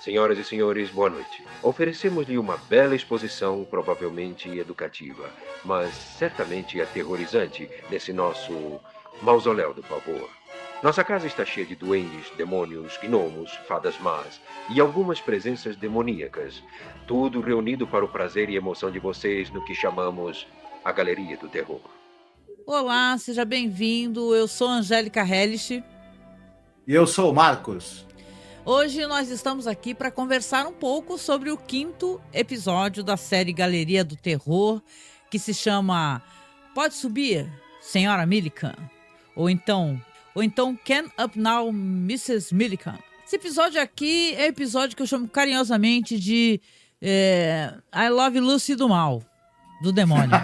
Senhoras e senhores, boa noite. Oferecemos-lhe uma bela exposição, provavelmente educativa, mas certamente aterrorizante, nesse nosso mausoléu do pavor. Nossa casa está cheia de duendes, demônios, gnomos, fadas más e algumas presenças demoníacas. Tudo reunido para o prazer e emoção de vocês no que chamamos a Galeria do Terror. Olá, seja bem-vindo. Eu sou Angélica Hellish. E eu sou o Marcos. Hoje nós estamos aqui para conversar um pouco sobre o 5º episódio da série Galeria do Terror, que se chama Pode Subir, Senhora Millikan? Ou então Can Up Now, Mrs. Millikan? Esse episódio aqui é o episódio que eu chamo carinhosamente de I Love Lucy do mal, do demônio.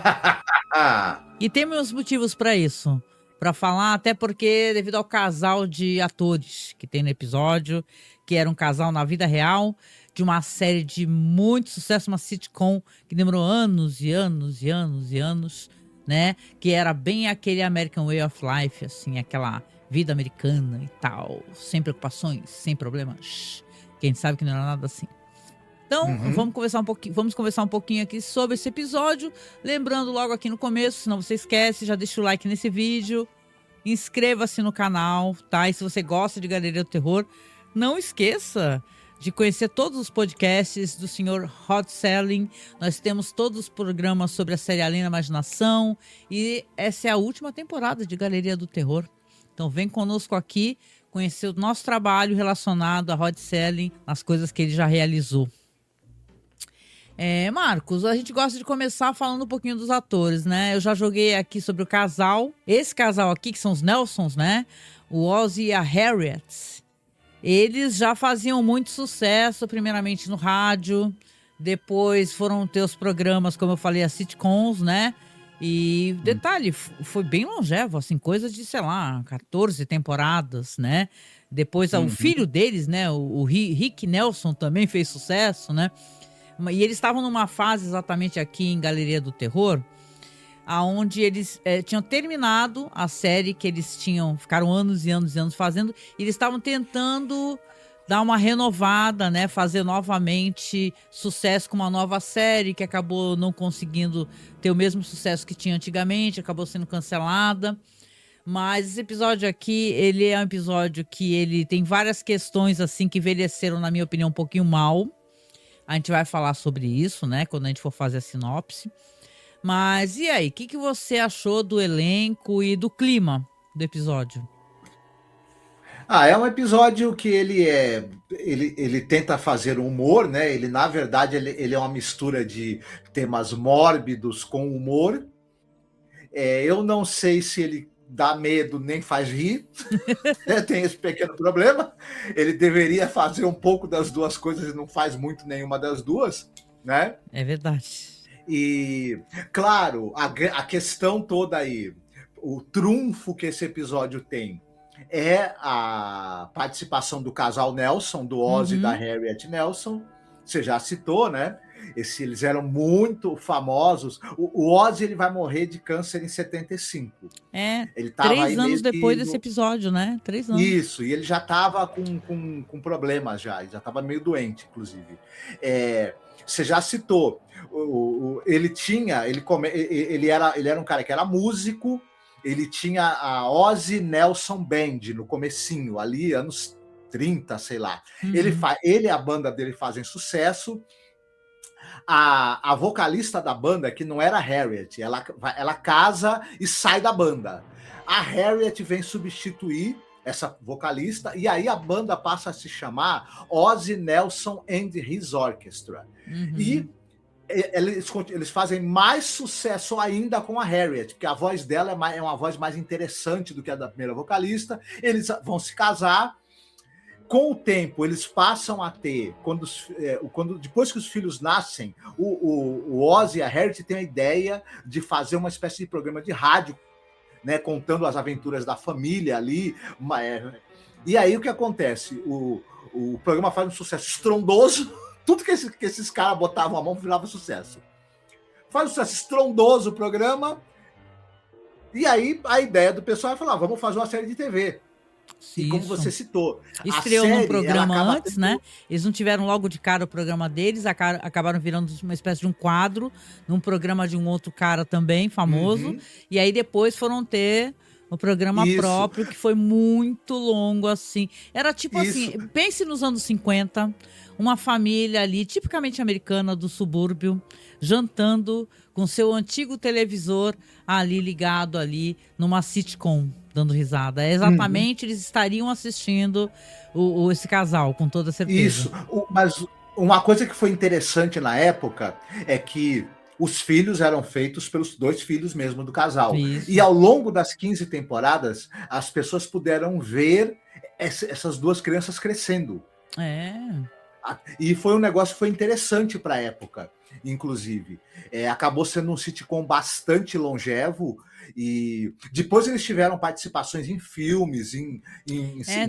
E tem meus motivos para isso. Para falar, até porque devido ao casal de atores que tem no episódio, que era um casal na vida real, de uma série de muito sucesso, uma sitcom que demorou anos e anos e anos e anos, né? Que era bem aquele American Way of Life, assim, aquela vida americana e tal, sem preocupações, sem problemas. Quem sabe que não era nada assim. Então, vamos conversar um pouquinho aqui sobre esse episódio. Lembrando logo aqui no começo, se não você esquece, já deixa o like nesse vídeo. Inscreva-se no canal, tá? E se você gosta de Galeria do Terror, não esqueça de conhecer todos os podcasts do Sr. Rod Serling. Nós temos todos os programas sobre a série Além da Imaginação. E essa é a última temporada de Galeria do Terror. Então vem conosco aqui conhecer o nosso trabalho relacionado a Rod Serling, as coisas que ele já realizou. Marcos, a gente gosta de começar falando um pouquinho dos atores, né? Eu já joguei aqui sobre o casal. Esse casal aqui, que são os Nelsons, né? O Ozzy e a Harriet. Eles já faziam muito sucesso, primeiramente no rádio. Depois foram ter os programas, como eu falei, as sitcoms, né? E detalhe, foi bem longevo, assim, coisa de, sei lá, 14 temporadas, né? Depois o filho deles, né? O Rick Nelson também fez sucesso, né? E eles estavam numa fase exatamente aqui em Galeria do Terror, aonde eles tinham terminado a série que eles ficaram anos e anos e anos fazendo, e eles estavam tentando dar uma renovada, né, fazer novamente sucesso com uma nova série que acabou não conseguindo ter o mesmo sucesso que tinha antigamente, acabou sendo cancelada. Mas esse episódio aqui, ele é um episódio que ele tem várias questões assim que envelheceram, na minha opinião, um pouquinho mal. A gente vai falar sobre isso, né, quando a gente for fazer a sinopse. Mas e aí, o que você achou do elenco e do clima do episódio? É um episódio que ele tenta fazer humor, né? Ele, na verdade, ele é uma mistura de temas mórbidos com humor. Eu não sei se ele dá medo nem faz rir. Tem esse pequeno problema. Ele deveria fazer um pouco das duas coisas e não faz muito nenhuma das duas, né? É verdade. E, claro, a questão toda aí, o trunfo que esse episódio tem é a participação do casal Nelson, do Ozzy e da Harriet Nelson. Você já citou, né? Eles eram muito famosos. O Ozzy, ele vai morrer de câncer em 75. Ele tava 3 anos depois desse episódio, né? 3 anos. Isso, e ele já estava com problemas já estava meio doente, inclusive. Você já citou, ele era um cara que era músico, ele tinha a Ozzy Nelson Band no comecinho, ali, anos 30, sei lá. Ele e a banda dele fazem sucesso. A vocalista da banda, que não era a Harriet, ela casa e sai da banda. A Harriet vem substituir essa vocalista, e aí a banda passa a se chamar Ozzy Nelson and His Orchestra. E eles fazem mais sucesso ainda com a Harriet, porque a voz dela é uma voz mais interessante do que a da primeira vocalista. Eles vão se casar. Com o tempo, eles passam a ter, depois que os filhos nascem, o Ozzy e a Harriet têm a ideia de fazer uma espécie de programa de rádio, né, contando as aventuras da família ali. E aí o que acontece? O programa faz um sucesso estrondoso. Tudo que esses caras botavam a mão virava sucesso. Faz um sucesso estrondoso o programa. E aí a ideia do pessoal é falar: vamos fazer uma série de TV. E como Isso. você citou, a Estreou num série, ela programa acaba antes, tendo... né? Eles não tiveram logo de cara o programa deles, acabaram virando uma espécie de um quadro num programa de um outro cara também famoso. Uhum, E aí depois foram ter o programa isso, próprio, que foi muito longo, assim. Era tipo assim, isso. pense nos anos 50, uma família ali, tipicamente americana do subúrbio, jantando com seu antigo televisor ali ligado ali numa sitcom, dando risada. É Uhum. exatamente, eles estariam assistindo esse casal, com toda certeza. Isso. Mas uma coisa que foi interessante na época é que os filhos eram feitos pelos dois filhos mesmo do casal. E Isso. ao longo das 15 temporadas, as pessoas puderam ver essas duas crianças crescendo. É. E foi um negócio que foi interessante para a época, inclusive. Acabou sendo um sitcom bastante longevo, e depois eles tiveram participações em filmes, em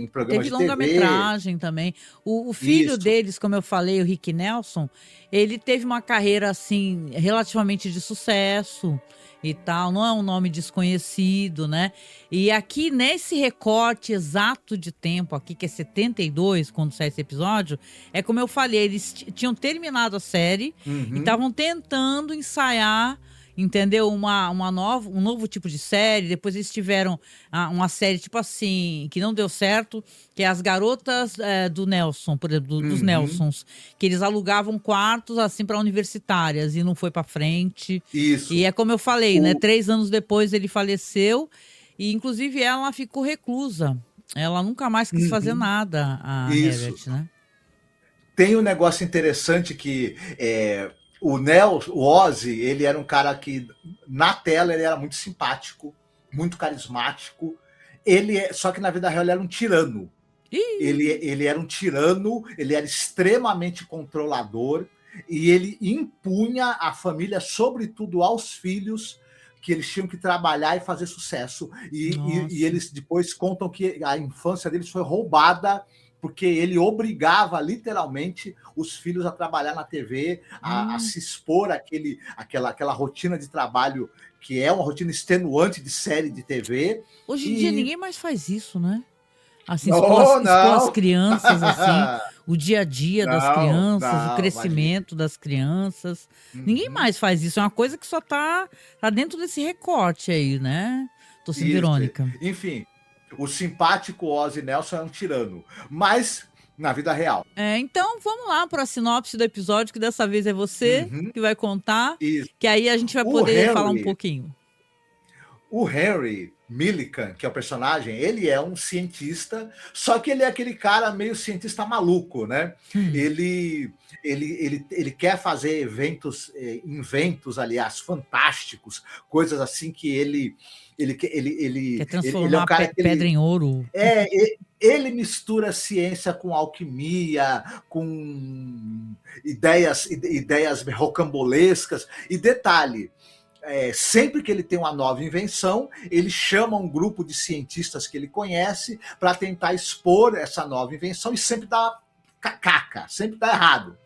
programas Teve de TV. longa-metragem também. O filho Isso. deles, como eu falei, o Rick Nelson, ele teve uma carreira assim relativamente de sucesso e tal, não é um nome desconhecido, né? E aqui nesse recorte exato de tempo aqui, que é 72, quando sai esse episódio, é como eu falei, eles tinham terminado a série e Uhum. estavam tentando ensaiar, entendeu? Um novo tipo de série. Depois eles tiveram uma série tipo assim, que não deu certo, que é As Garotas do Nelson, por exemplo, dos Uhum. Nelsons, que eles alugavam quartos assim para universitárias e não foi para frente. E Isso. é como eu falei, né? O, 3 anos depois ele faleceu e inclusive ela ficou reclusa. Ela nunca mais quis fazer uhum. nada, a Isso. Harriet, né? Tem um negócio interessante que o Ozzy, ele era um cara que na tela ele era muito simpático, muito carismático. Só que na vida real ele era um tirano. Ih, Ele era um tirano, ele era extremamente controlador e ele impunha a família, sobretudo aos filhos, que eles tinham que trabalhar e fazer sucesso. E nossa. eles depois contam que a infância deles foi roubada porque ele obrigava literalmente os filhos a trabalhar na TV, a Hum. se expor àquela rotina de trabalho que é uma rotina extenuante de série de TV. Hoje em dia E ninguém mais faz isso, né? Assim, não, expor as não, crianças, assim, o dia a dia das não, crianças, o não, imagina. crescimento das crianças. Ninguém Uhum. mais faz isso. É uma coisa que só tá dentro desse recorte aí, né? Tô sendo Isso. irônica. Enfim, o simpático Ozzy Nelson é um tirano, mas na vida real. Então vamos lá para a sinopse do episódio, que dessa vez é você Uhum. que vai contar, Isso. que aí a gente vai O poder falar um Henry, pouquinho. o Henry Millikan, que é o personagem, ele é um cientista, só que ele é aquele cara meio cientista maluco, né? Hum. Ele quer fazer inventos, aliás, fantásticos, coisas assim que Quer ele é um transformar cara que pedra em ouro. ele mistura ciência com alquimia, com ideias rocambolescas. E detalhe, sempre que ele tem uma nova invenção, ele chama um grupo de cientistas que ele conhece para tentar expor essa nova invenção e sempre dá cacaca, sempre dá errado.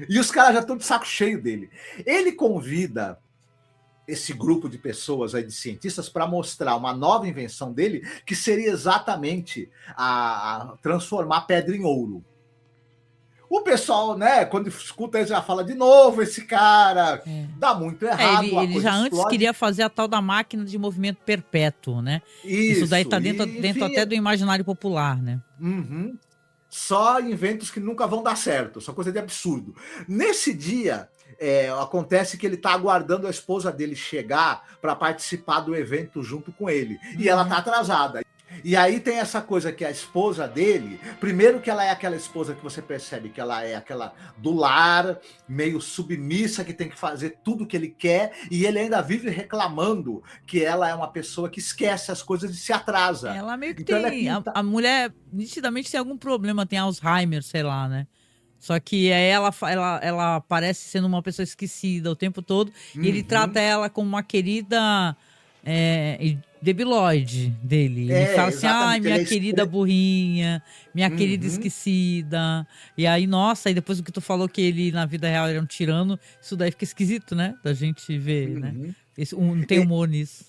E os caras já estão de saco cheio dele. Ele convida esse grupo de pessoas aí, de cientistas, para mostrar uma nova invenção dele, que seria exatamente a transformar pedra em ouro. O pessoal, né, quando escuta, ele já fala de novo, esse cara É. dá muito errado, a Ele coisa já antes explode. queria fazer a tal da máquina de movimento perpétuo, né? Isso daí tá Isso, dentro, e dentro enfim, até do imaginário popular, né? uhum, só inventos que nunca vão dar certo, só coisa de absurdo. Nesse dia, acontece que ele está aguardando a esposa dele chegar para participar do evento junto com ele. E ela está atrasada. E aí tem essa coisa que a esposa dele, primeiro que ela é aquela esposa que você percebe que ela é aquela do lar, meio submissa, que tem que fazer tudo o que ele quer, e ele ainda vive reclamando que ela é uma pessoa que esquece as coisas e se atrasa. Ela meio que Então ela é tem. A mulher nitidamente tem algum problema, tem Alzheimer, sei lá, né? Só que aí ela parece sendo uma pessoa esquecida o tempo todo. E ele trata Uhum. ela como uma querida debilóide dele. Ele fala assim: ai, Exatamente. minha querida burrinha, minha querida Uhum. esquecida. E aí, nossa, e depois do que tu falou que ele na vida real era um tirano, isso daí fica esquisito, né? Da gente ver, né? Uhum. Não tem humor nisso.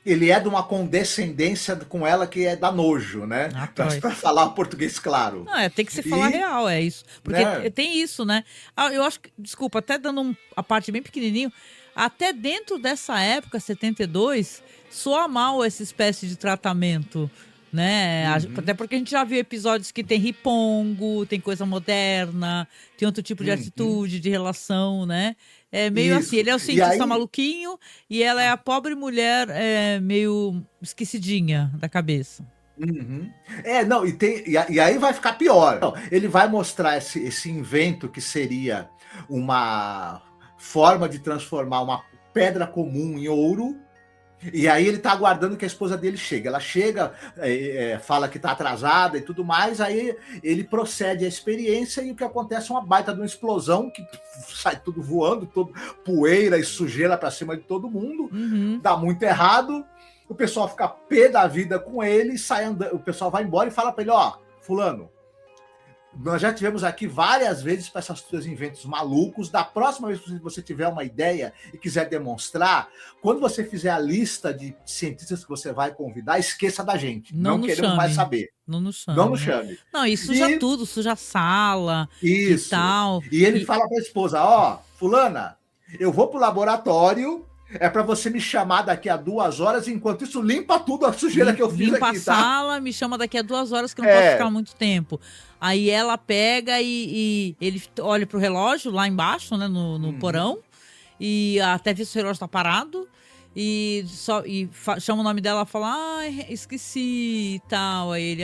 ele é de uma condescendência com ela que é da nojo, né? Para falar português claro. Não, tem que se falar real, é isso. Porque tem isso, né? Eu acho que, desculpa, até dando a parte bem pequenininho, até dentro dessa época, 72, soa mal essa espécie de tratamento, né? Até porque a gente já viu episódios que tem ripongo, tem coisa moderna, tem outro tipo de atitude, de relação, né? É meio assim, ele é o cientista maluquinho e ela é a pobre mulher meio esquecidinha da cabeça. Não, e aí vai ficar pior. Então, ele vai mostrar esse invento que seria uma forma de transformar uma pedra comum em ouro. E aí ele tá aguardando que a esposa dele chegue. Ela chega, fala que tá atrasada e tudo mais, aí ele procede à experiência e o que acontece é uma baita de uma explosão que sai tudo voando, todo poeira e sujeira para cima de todo mundo, dá muito errado, o pessoal fica pé da vida com ele, sai andando, o pessoal vai embora e fala para ele, fulano, nós já tivemos aqui várias vezes para esses seus inventos malucos. Da próxima vez que você tiver uma ideia e quiser demonstrar, quando você fizer a lista de cientistas que você vai convidar, esqueça da gente. Não queremos mais saber. Não nos chame. Não nos chame. Não, e suja tudo, suja a sala e tal. E ele fala para a esposa, fulana, eu vou pro laboratório, é para você me chamar daqui a 2 horas, enquanto isso limpa tudo a sujeira que eu fiz aqui, tá? Limpa a sala, me chama daqui a 2 horas que eu não posso ficar muito tempo. Aí ela pega e ele olha pro relógio lá embaixo, né, no porão, e até vê se o relógio tá parado, e chama o nome dela e fala, esqueci e tal. Aí ele,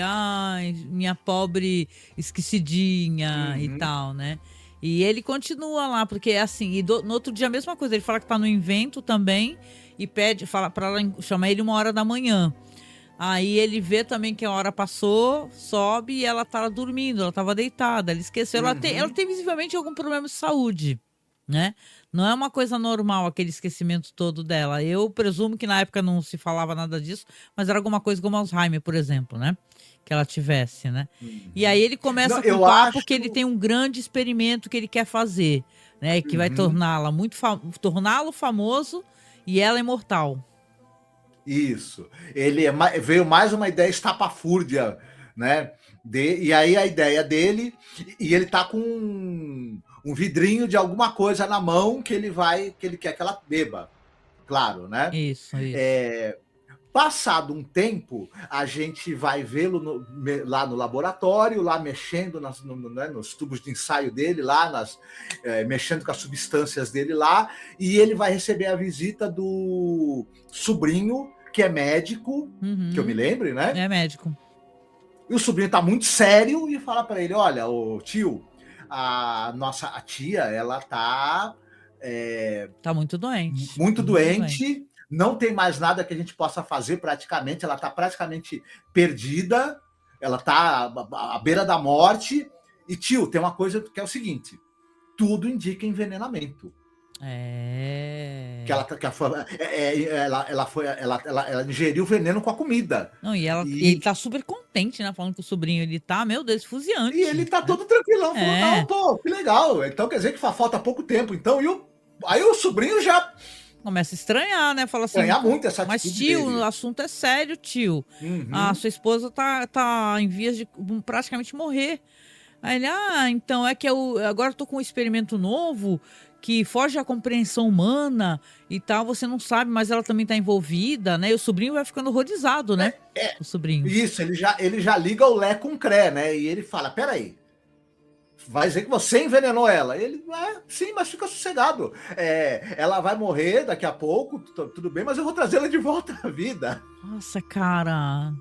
minha pobre esquecidinha e tal, né? E ele continua lá, porque é assim, no outro dia a mesma coisa, ele fala que tá no invento também e fala pra ela chamar ele 1h da manhã. Aí ele vê também que a hora passou, sobe e ela tá dormindo, ela tava deitada, ela esqueceu. Ela tem visivelmente algum problema de saúde, né? Não é uma coisa normal aquele esquecimento todo dela. Eu presumo que na época não se falava nada disso, mas era alguma coisa como Alzheimer, por exemplo, né? Que ela tivesse, né? E aí ele começa com o papo que ele tem um grande experimento que ele quer fazer, né? Que vai torná-lo famoso e ela imortal. Isso. Veio mais uma ideia estapafúrdia, né? E aí a ideia dele, e ele tá com um vidrinho de alguma coisa na mão que ele quer que ela beba. Claro, né? Isso. Passado um tempo, a gente vai vê-lo lá no laboratório, lá mexendo nos tubos de ensaio dele, lá mexendo com as substâncias dele lá, e ele vai receber a visita do sobrinho, que é médico, que eu me lembre, né? É médico. E o sobrinho tá muito sério e fala para ele, olha, ô tio, a tia, ela tá muito doente. Muito doente. Não tem mais nada que a gente possa fazer praticamente, ela está praticamente perdida, ela está à beira da morte. E, tio, tem uma coisa que é o seguinte, tudo indica envenenamento. Que ela ingeriu veneno com a comida. Não, e ele tá super contente, né? Falando que o sobrinho, ele tá, meu Deus, fuziante. E ele tá todo tranquilão, falando, não, pô, que legal. Então quer dizer que falta pouco tempo. Então, aí o sobrinho já começa a estranhar, né? Fala assim, estranhar muito essa atitude. Mas, tio, dele. O assunto é sério, tio. A sua esposa tá em vias de praticamente morrer. Aí ele, então é que eu agora tô com um experimento novo que foge à compreensão humana e tal, você não sabe, mas ela também tá envolvida, né? E o sobrinho vai ficando horrorizado, né? O sobrinho. Isso, ele já liga o Lé com o Cré, né? E ele fala, peraí, vai dizer que você envenenou ela. Ele, sim, mas fica sossegado. Ela vai morrer daqui a pouco, tudo bem, mas eu vou trazê-la de volta à vida. Nossa, cara.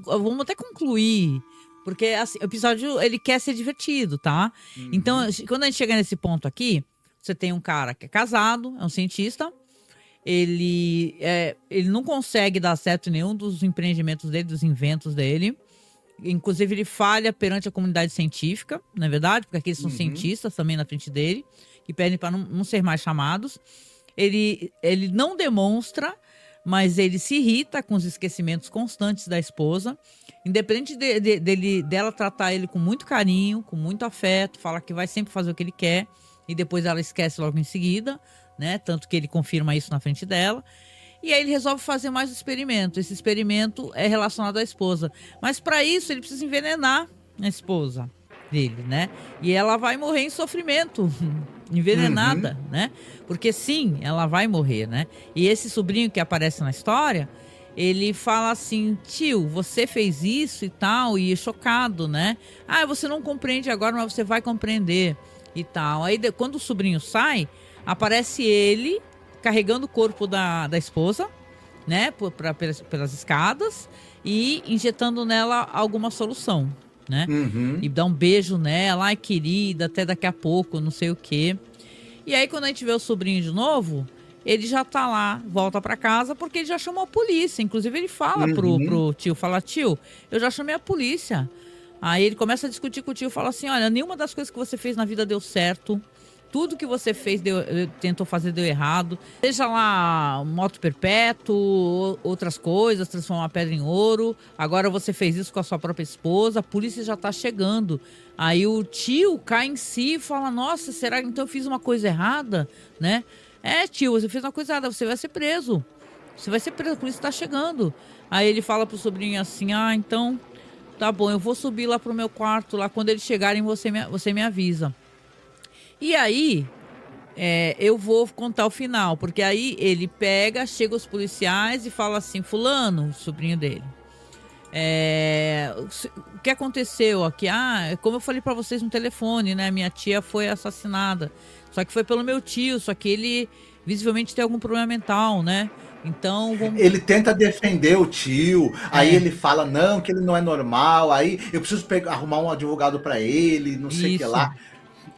Vamos até concluir. Porque assim, o episódio, ele quer ser divertido, tá? Então, quando a gente chega nesse ponto aqui, você tem um cara que é casado, é um cientista. Ele não consegue dar certo em nenhum dos empreendimentos dele, dos inventos dele. Inclusive, ele falha perante a comunidade científica, não é verdade? Porque aqui eles são cientistas também na frente dele, que pedem para não ser mais chamados. Ele não demonstra, mas ele se irrita com os esquecimentos constantes da esposa. Independente dela tratar ele com muito carinho, com muito afeto, fala que vai sempre fazer o que ele quer, e depois ela esquece logo em seguida, né? Tanto que ele confirma isso na frente dela. E aí ele resolve fazer mais um experimento. Esse experimento é relacionado à esposa. Mas para isso ele precisa envenenar a esposa dele, né? E ela vai morrer em sofrimento, envenenada, né? Porque sim, ela vai morrer, né? E esse sobrinho que aparece na história, ele fala assim: tio, você fez isso e tal, e chocado, né? Ah, você não compreende agora, mas você vai compreender e tal. Aí quando o sobrinho sai, aparece ele carregando o corpo da esposa, né? Pelas escadas e injetando nela alguma solução, né? E dá um beijo nela, ai querida, até daqui a pouco, não sei o quê. E aí quando a gente vê o sobrinho de novo, ele já tá lá, volta pra casa, porque ele já chamou a polícia. Inclusive ele fala pro tio, fala: tio, eu já chamei a polícia. Aí ele começa a discutir com o tio, fala assim: olha, nenhuma das coisas que você fez na vida deu certo. Tudo que você fez, tentou fazer, deu errado. Seja lá moto perpétuo, outras coisas, transformar a pedra em ouro. Agora você fez isso com a sua própria esposa, a polícia já tá chegando. Aí o tio cai em si e fala: nossa, será que então eu fiz uma coisa errada, né? É, tio, você fez uma coisa errada, você vai ser preso. Você vai ser preso, a polícia tá chegando. Aí ele fala pro sobrinho assim: ah, então, tá bom, eu vou subir lá pro meu quarto, lá quando eles chegarem você me avisa. E aí, eu vou contar o final, porque aí ele pega, chega os policiais e fala assim: fulano, sobrinho dele, o que aconteceu aqui? Ah, como eu falei pra vocês no telefone, né? Minha tia foi assassinada. Só que foi pelo meu tio, só que ele visivelmente tem algum problema mental, né? Então, ele tenta defender o tio, aí ele fala não, que ele não é normal, aí eu preciso arrumar um advogado pra ele, não sei o que lá.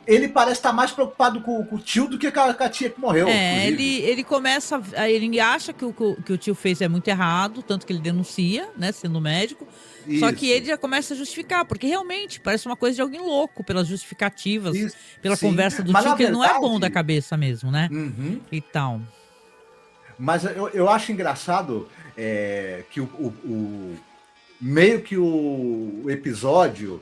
Ele parece estar mais preocupado com o tio do que com a tia que morreu. Ele começa, ele acha que o tio fez é muito errado, tanto que ele denuncia, né, sendo médico. Isso. Só que ele já começa a justificar, porque realmente parece uma coisa de alguém louco, pelas justificativas, pela conversa do tio, que ele não é bom da cabeça mesmo, né? E tal. Mas eu acho engraçado que meio que o episódio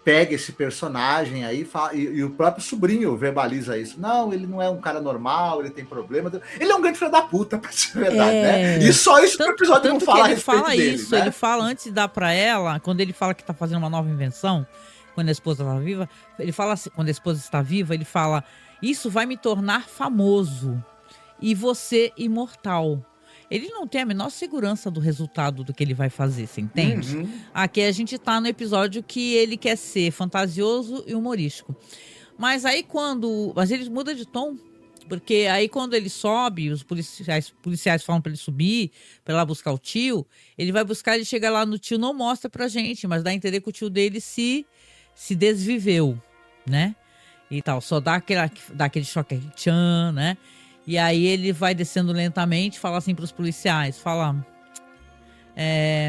pega esse personagem aí e o próprio sobrinho verbaliza isso. Não, ele não é um cara normal, ele tem problema. Ele é um grande filho da puta, pra ser verdade, né? E só isso que o episódio não fala a respeito dele. Ele fala isso, né? Ele fala antes de dar pra ela, quando ele fala que tá fazendo uma nova invenção, quando a esposa tá viva, ele fala assim, quando a esposa está viva, ele fala: isso vai me tornar famoso e você imortal. Ele não tem a menor segurança do resultado do que ele vai fazer, você entende? Aqui a gente tá no episódio que ele quer ser fantasioso e humorístico. Mas aí mas ele muda de tom, porque aí quando ele sobe, os policiais falam pra ele subir, pra ir lá buscar o tio, ele vai buscar, ele chega lá no tio, não mostra pra gente, mas dá a entender que o tio dele se desviveu, né? E tal, só dá aquele choque, tchan, né? E aí ele vai descendo lentamente, fala assim pros policiais, fala...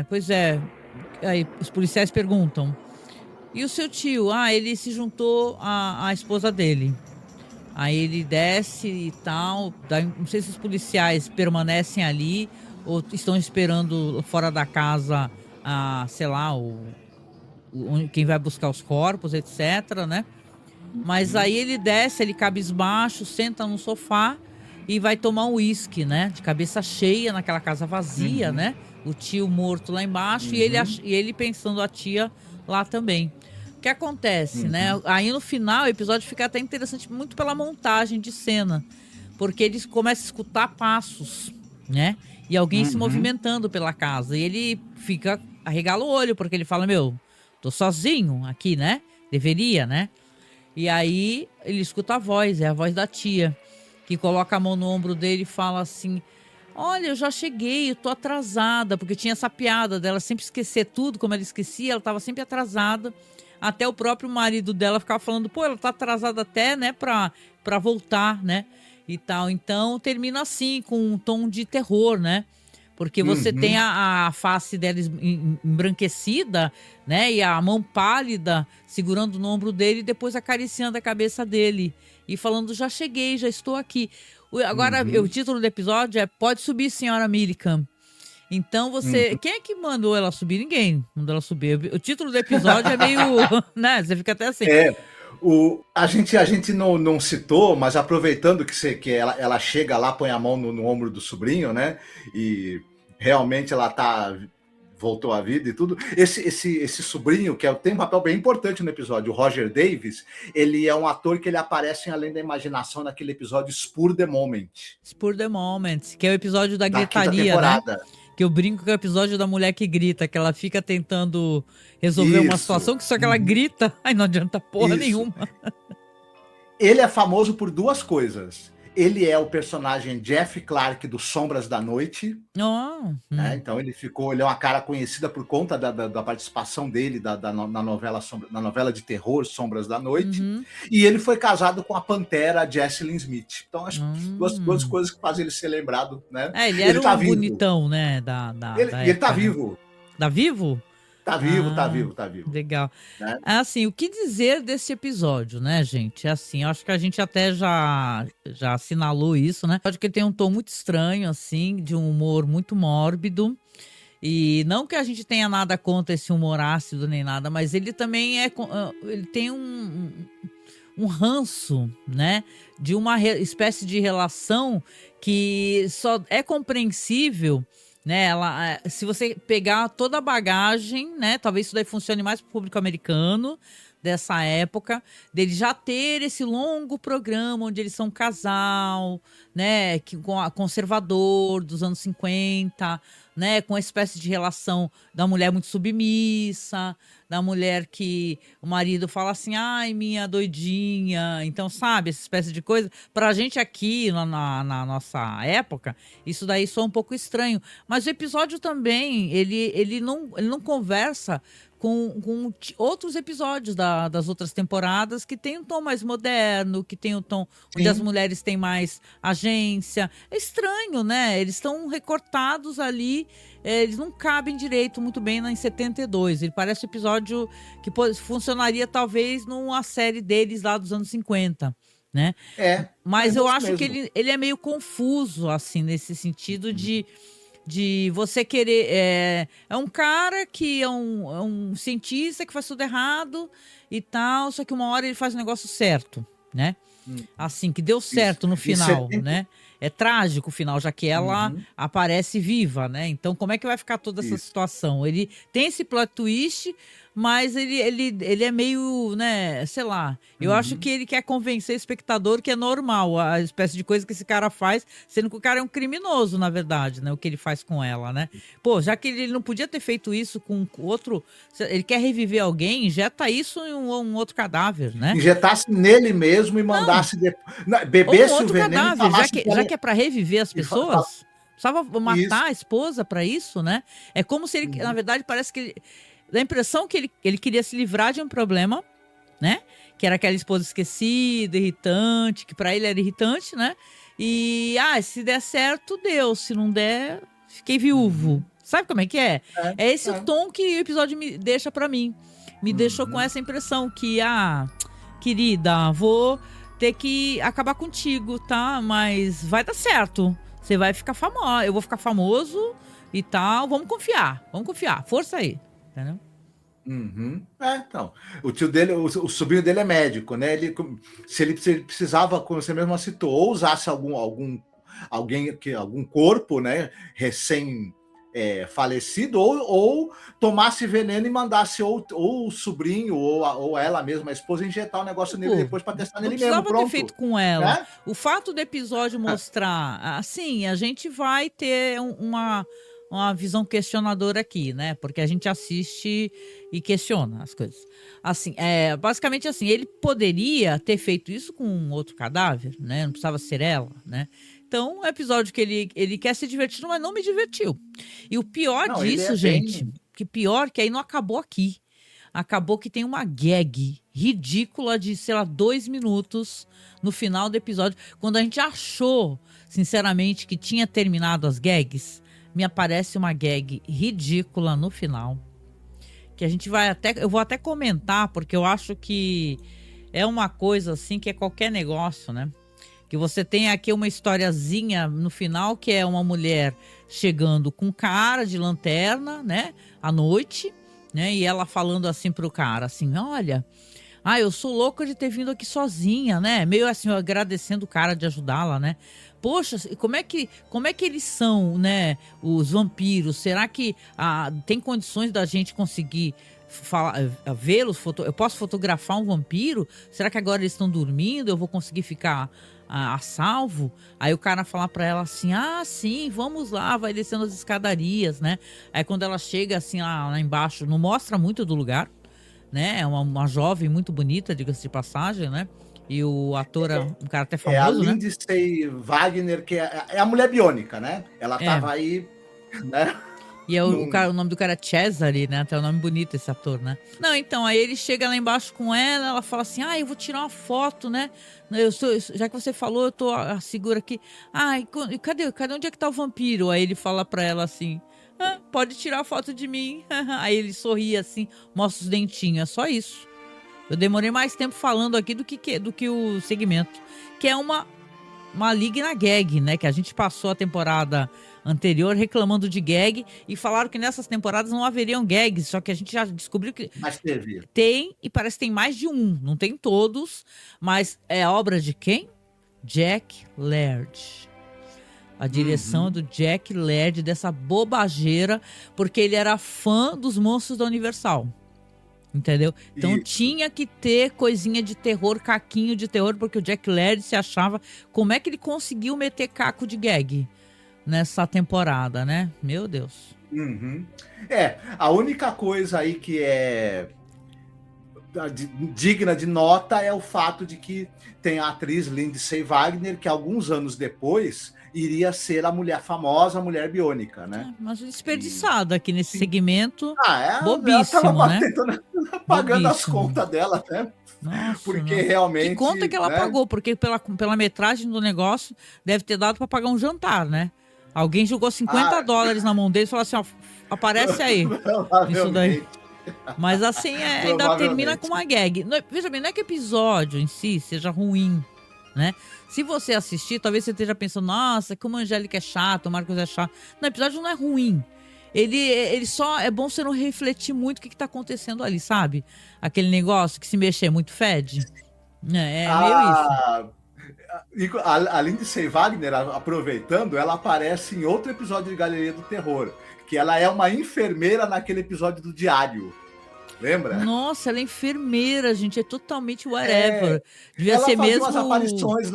pois é, aí os policiais perguntam: e o seu tio? Ah, ele se juntou à esposa dele. Aí ele desce e tal, não sei se os policiais permanecem ali ou estão esperando fora da casa, sei lá, quem vai buscar os corpos, etc, né? Mas aí ele desce, ele cabisbaixo, senta no sofá e vai tomar um uísque, né? De cabeça cheia naquela casa vazia, né? O tio morto lá embaixo e ele pensando a tia lá também. O que acontece, né? Aí no final o episódio fica até interessante, muito pela montagem de cena. Porque eles começam a escutar passos, né? E alguém se movimentando pela casa. E ele arregala o olho, porque ele fala: meu, tô sozinho aqui, né? Deveria, né? E aí ele escuta a voz, é a voz da tia, que coloca a mão no ombro dele e fala assim: olha, eu já cheguei, eu tô atrasada, porque tinha essa piada dela sempre esquecer tudo, como ela esquecia, ela tava sempre atrasada, até o próprio marido dela ficava falando: pô, ela tá atrasada até, né, pra voltar, né, e tal. Então termina assim, com um tom de terror, né, porque você tem a face dela embranquecida, né, e a mão pálida segurando no ombro dele e depois acariciando a cabeça dele e falando: já cheguei, já estou aqui. Agora, o título do episódio é Pode Subir, Senhora Millikan. Então você... Quem é que mandou ela subir? Ninguém mandou ela subir. O título do episódio é meio... né? Você fica até assim. A gente não citou, mas aproveitando que ela chega lá, põe a mão no ombro do sobrinho, né? E realmente ela voltou à vida e tudo. Esse sobrinho, tem um papel bem importante no episódio, o Roger Davis, ele é um ator que ele aparece em Além da Imaginação naquele episódio Spur the Moment. Spur the Moment, que é o episódio da gritaria, né? Que eu brinco que é o episódio da mulher que grita, que ela fica tentando resolver uma situação, que só que ela grita, aí não adianta porra nenhuma. Ele é famoso por duas coisas. Ele é o personagem Jeff Clark do Sombras da Noite. Né? Então ele é uma cara conhecida por conta da participação dele na novela de terror Sombras da Noite. E ele foi casado com a Pantera Jesselyn Smith. Então acho duas coisas que fazem ele ser lembrado, né? Ele era um bonitão, né? Ele tá vivo. Tá vivo? Tá vivo. Legal. Né? Assim, o que dizer desse episódio, né, gente? Assim, acho que a gente até já assinalou isso, né? Acho que ele tem um tom muito estranho, assim, de um humor muito mórbido. E não que a gente tenha nada contra esse humor ácido nem nada, mas ele também ele tem um ranço, né? De uma espécie de relação que só é compreensível, né, se você pegar toda a bagagem, né, talvez isso daí funcione mais para o público americano dessa época, dele já ter esse longo programa onde eles são um casal, né, conservador dos anos 50, né, com uma espécie de relação da mulher muito submissa, da mulher que o marido fala assim, ai, minha doidinha, então, sabe, essa espécie de coisa. Pra gente aqui, na nossa época, isso daí soa um pouco estranho. Mas o episódio também, ele não conversa com outros episódios das outras temporadas que tem um tom mais moderno, que tem um tom onde as mulheres têm mais agência. É estranho, né? Eles estão recortados ali, eles não cabem direito muito bem em 72. Ele parece um episódio que funcionaria talvez numa série deles lá dos anos 50, né? Mas eu acho que ele é meio confuso, assim, nesse sentido de você querer... É um cara que é um cientista que faz tudo errado e tal, só que uma hora ele faz o negócio certo, né? Assim, que deu certo no final, né? É trágico o final, já que ela aparece viva, né? Então, como é que vai ficar toda essa situação? Ele tem esse plot twist, mas ele é meio, né, sei lá, eu acho que ele quer convencer o espectador que é normal a espécie de coisa que esse cara faz, sendo que o cara é um criminoso, na verdade, né, o que ele faz com ela, né? Pô, já que ele não podia ter feito isso com outro, ele quer reviver alguém, injeta isso em um outro cadáver, né? Injetasse nele mesmo e mandasse bebesse o veneno cadáver, e falasse já que é pra reviver as pessoas, precisava matar a esposa pra isso, né? É como se ele, na verdade, parece que dá a impressão que ele queria se livrar de um problema, né? Que era aquela esposa esquecida, irritante, que pra ele era irritante, né? E, se der certo, deu. Se não der, fiquei viúvo. Sabe como é que é? É esse o tom que o episódio me deixa pra mim. Me deixou com essa impressão que, querida, vou ter que acabar contigo, tá? Mas vai dar certo. Você vai ficar famoso, eu vou ficar famoso e tal. Vamos confiar. Força aí. Entendeu? Então, o tio dele, o sobrinho dele é médico, né? Se ele precisava, como você mesmo citou, ou usasse algum corpo, né, recém falecido, ou tomasse veneno e mandasse ou o sobrinho ou ela mesma, a esposa, injetar o negócio nele depois para testar nele mesmo. Pronto. Ter feito com ela. Né? O fato do episódio mostrar, assim, a gente vai ter uma visão questionadora aqui, né? Porque a gente assiste e questiona as coisas. Assim, basicamente assim, ele poderia ter feito isso com um outro cadáver, né? Não precisava ser ela, né? Então, é um episódio que ele quer se divertir, mas não me divertiu. E o pior disso, gente, que aí não acabou aqui. Acabou que tem uma gag ridícula de, sei lá, 2 minutos no final do episódio. Quando a gente achou, sinceramente, que tinha terminado as gags, me aparece uma gag ridícula no final, que eu vou até comentar, porque eu acho que é uma coisa assim que é qualquer negócio, né? Que você tem aqui uma historiazinha no final, que é uma mulher chegando com cara de lanterna, né? À noite, né? E ela falando assim pro cara, assim, olha, Eu sou louca de ter vindo aqui sozinha, né? Meio assim, agradecendo o cara de ajudá-la, né? Poxa, como é que eles são, né? Os vampiros? Será que tem condições da gente conseguir vê-los? Eu posso fotografar um vampiro? Será que agora eles estão dormindo? Eu vou conseguir ficar a salvo? Aí o cara fala pra ela assim, sim, vamos lá, vai descendo as escadarias, né? Aí quando ela chega assim lá embaixo, não mostra muito do lugar, né? É uma jovem muito bonita, diga-se de passagem, né? E o ator é um cara até famoso, a Lindsay Wagner, que é a mulher biônica, né? Ela tava aí, né? E o nome do cara é Cesare, né? Até o nome bonito esse ator, né? Não, então, aí ele chega lá embaixo com ela fala assim, eu vou tirar uma foto, né? Já que você falou, eu tô segura aqui. Cadê onde é que tá o vampiro? Aí ele fala pra ela assim, pode tirar foto de mim. Aí ele sorri assim, mostra os dentinhos, é só isso. Eu demorei mais tempo falando aqui do que o segmento, que é uma maligna gag, né? Que a gente passou a temporada anterior reclamando de gag e falaram que nessas temporadas não haveriam gags, só que a gente já descobriu que mas teve. Tem, e parece que tem mais de um, não tem todos, mas é obra de quem? Jack Laird. A direção do Jack Laird, dessa bobageira, porque ele era fã dos monstros da Universal. Entendeu? Então tinha que ter coisinha de terror, caquinho de terror, porque o Jack Laird se achava... Como é que ele conseguiu meter caco de gag nessa temporada, né? Meu Deus. A única coisa aí que é digna de nota é o fato de que tem a atriz Lindsay Wagner, que alguns anos depois iria ser a mulher famosa, a mulher biônica, né? Mas desperdiçado aqui nesse segmento. Bobíssimo, ela né? Pagando as contas dela, né? Nossa, porque realmente... Que conta que ela pagou? Porque pela metragem do negócio deve ter dado para pagar um jantar, né? Alguém jogou $50 na mão dele e falou assim, aparece aí. Isso daí. Mas assim, ainda termina com uma gag. Veja bem, não é que o episódio em si seja ruim, né? Se você assistir, talvez você esteja pensando, nossa, como a Angélica é chata, o Marcos é chato. Não, o episódio não é ruim. Ele só é bom você não refletir muito o que tá acontecendo ali, sabe? Aquele negócio que se mexer muito fede. É meio isso. A Lindsay Wagner, aproveitando, ela aparece em outro episódio de Galeria do Terror, que ela é uma enfermeira naquele episódio do Diário. Lembra? Nossa, ela é enfermeira, gente. É totalmente whatever. Devia ela ser mesmo umas aparições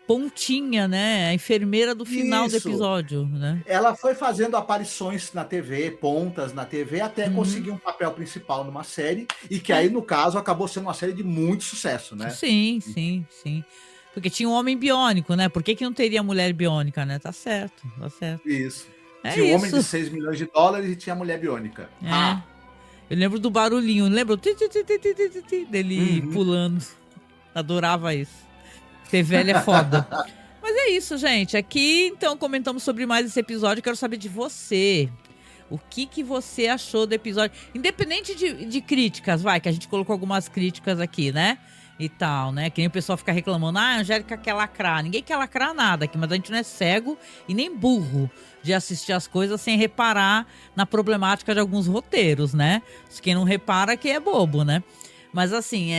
pontinha, né? A enfermeira do final do episódio, né? Ela foi fazendo aparições na TV, pontas na TV, até conseguir um papel principal numa série, e que aí, no caso, acabou sendo uma série de muito sucesso, né? Sim. Porque tinha um homem biônico, né? Por que não teria mulher biônica, né? Tá certo. Isso. Tinha um homem de $6 milhões e tinha a mulher biônica. Eu lembro do barulhinho, lembro dele pulando. Adorava isso. Ser velha é foda. Mas é isso, gente. Aqui, então, comentamos sobre mais esse episódio. Quero saber de você. O que você achou do episódio? Independente de críticas, que a gente colocou algumas críticas aqui, né? E tal, né? Que nem o pessoal fica reclamando, a Angélica quer lacrar. Ninguém quer lacrar nada aqui, mas a gente não é cego e nem burro de assistir as coisas sem reparar na problemática de alguns roteiros, né? Quem não repara que é bobo, né? Mas assim,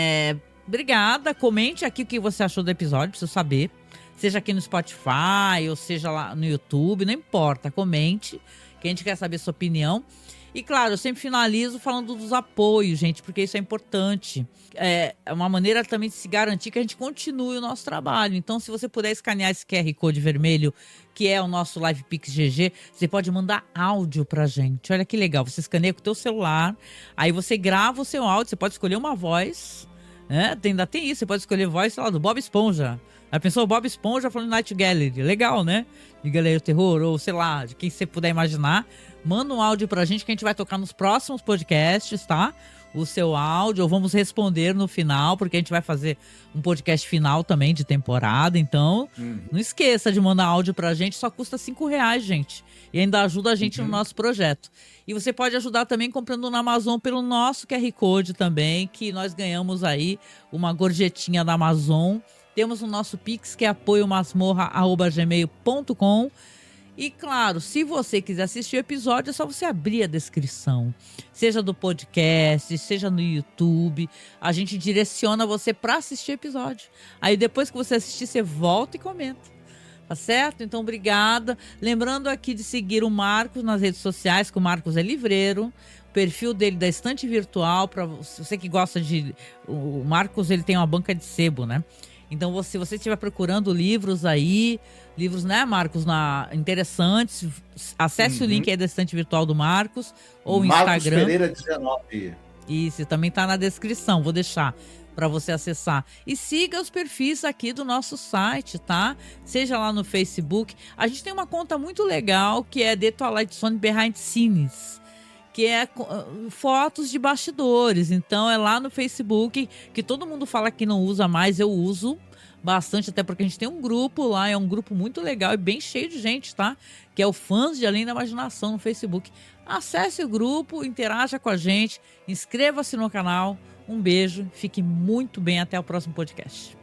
obrigada, comente aqui o que você achou do episódio, preciso saber. Seja aqui no Spotify ou seja lá no YouTube, não importa, comente, que a gente quer saber sua opinião. E claro, eu sempre finalizo falando dos apoios, gente, porque isso é importante. É uma maneira também de se garantir que a gente continue o nosso trabalho. Então, se você puder escanear esse QR Code vermelho, que é o nosso LivePix GG, você pode mandar áudio pra gente. Olha que legal, você escaneia com o teu celular, aí você grava o seu áudio, você pode escolher uma voz, né? Ainda tem isso, você pode escolher voz, sei lá, do Bob Esponja. Já pensou o Bob Esponja falando Night Gallery? Legal, né? De Galeria do Terror, ou sei lá, de quem você puder imaginar. Manda um áudio pra gente que a gente vai tocar nos próximos podcasts, tá? O seu áudio, ou vamos responder no final, porque a gente vai fazer um podcast final também de temporada. Então, não esqueça de mandar áudio pra gente, só custa R$5, gente. E ainda ajuda a gente no nosso projeto. E você pode ajudar também comprando na Amazon pelo nosso QR Code também, que nós ganhamos aí uma gorjetinha da Amazon. Temos o nosso Pix, que é apoiomasmorra@gmail.com. E claro, se você quiser assistir o episódio, é só você abrir a descrição. Seja do podcast, seja no YouTube. A gente direciona você para assistir o episódio. Aí depois que você assistir, você volta e comenta. Tá certo? Então, obrigada. Lembrando aqui de seguir o Marcos nas redes sociais, que o Marcos é livreiro. O perfil dele da Estante Virtual, para você que gosta de... O Marcos, ele tem uma banca de sebo, né? Então, se você estiver procurando livros aí, livros, né, Marcos, interessantes, acesse o link aí da Estante Virtual do Marcos, ou o Instagram. Marcos Pereira 19. Isso, também tá na descrição, vou deixar para você acessar. E siga os perfis aqui do nosso site, tá? Seja lá no Facebook. A gente tem uma conta muito legal, que é The Twilight Zone Behind Scenes, que é fotos de bastidores. Então é lá no Facebook, que todo mundo fala que não usa mais, eu uso bastante, até porque a gente tem um grupo lá, é um grupo muito legal e bem cheio de gente, tá? Que é o Fãs de Além da Imaginação no Facebook. Acesse o grupo, interaja com a gente, inscreva-se no canal. Um beijo, fique muito bem, até o próximo podcast.